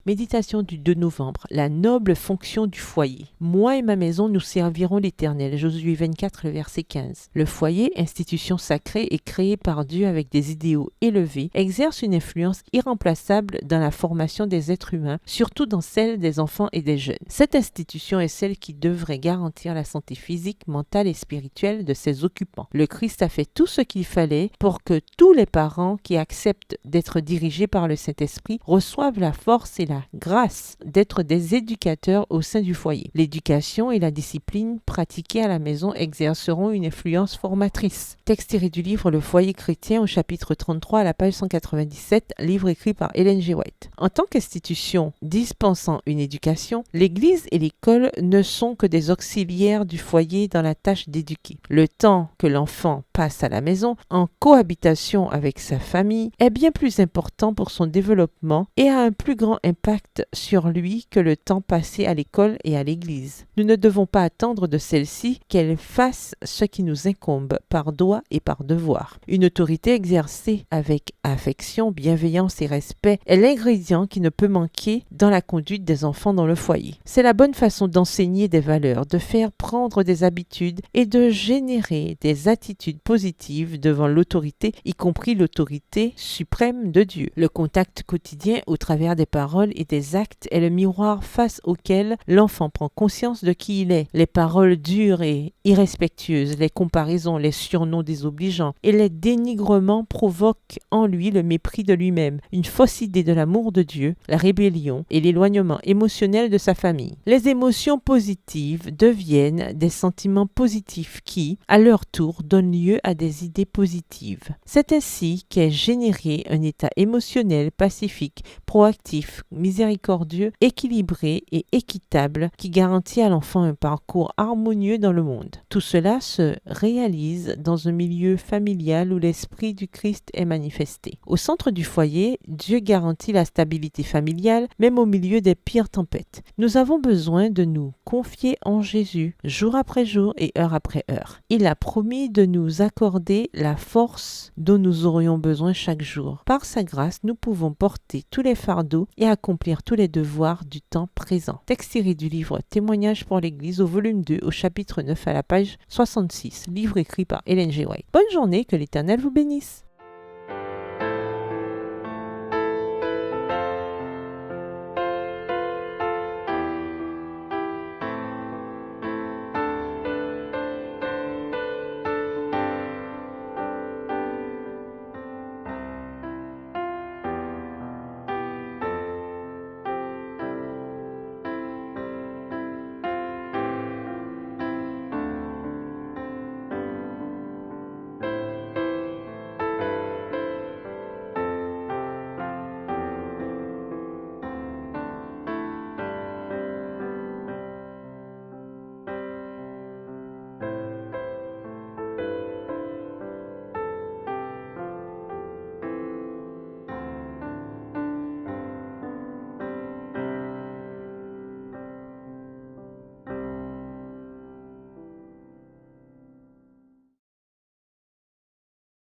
Méditation du 2 novembre. La noble fonction du foyer. Moi et ma maison, nous servirons l'Éternel. Josué 24, le verset 15. Le foyer, institution sacrée et créée par Dieu avec des idéaux élevés, exerce une influence irremplaçable dans la formation des êtres humains, surtout dans celle des enfants et des jeunes. Cette institution est celle qui devrait garantir la santé physique, mentale et spirituelle de ses occupants. Le Christ a fait tout ce qu'il fallait pour que tous les parents qui acceptent d'être dirigés par le Saint-Esprit reçoivent la force et la grâce d'être des éducateurs au sein du foyer. L'éducation et la discipline pratiquées à la maison exerceront une influence formatrice. Texte tiré du livre Le foyer chrétien au chapitre 33 à la page 197, livre écrit par Ellen G. White. En tant qu'institution dispensant une éducation, l'Église et l'école ne sont que des auxiliaires du foyer dans la tâche d'éduquer. Le temps que l'enfant passe à la maison, en cohabitation avec sa famille, est bien plus important pour son développement et a un plus grand impact sur lui que le temps passé à l'école et à l'église. Nous ne devons pas attendre de celle-ci qu'elle fasse ce qui nous incombe par droit et par devoir. Une autorité exercée avec affection, bienveillance et respect est l'ingrédient qui ne peut manquer dans la conduite des enfants dans le foyer. C'est la bonne façon d'enseigner des valeurs, de faire prendre des habitudes et de générer des attitudes positives devant l'autorité, y compris l'autorité suprême de Dieu. Le contact quotidien au travers des paroles et des actes est le miroir face auquel l'enfant prend conscience de qui il est. Les paroles dures et irrespectueuses, les comparaisons, les surnoms désobligeants et les dénigrements provoquent en lui le mépris de lui-même, une fausse idée de l'amour de Dieu, la rébellion et l'éloignement émotionnel de sa famille. Les émotions positives deviennent des sentiments positifs qui, à leur tour, donnent lieu à des idées positives. C'est ainsi qu'est généré un état émotionnel pacifique, proactif, miséricordieux, équilibré et équitable qui garantit à l'enfant un parcours harmonieux dans le monde. Tout cela se réalise dans un milieu familial où l'esprit du Christ est manifesté. Au centre du foyer, Dieu garantit la stabilité familiale, même au milieu des pires tempêtes. Nous avons besoin de nous confier en Jésus, jour après jour et heure après heure. Il a promis de nous accorder la force dont nous aurions besoin chaque jour. Par sa grâce, nous pouvons porter tous les fardeaux et accomplir tous les devoirs du temps présent. Texte tiré du livre Témoignages pour l'Église au volume 2 au chapitre 9 à la page 66, livre écrit par Ellen G. White. Bonne journée, que l'Éternel vous bénisse.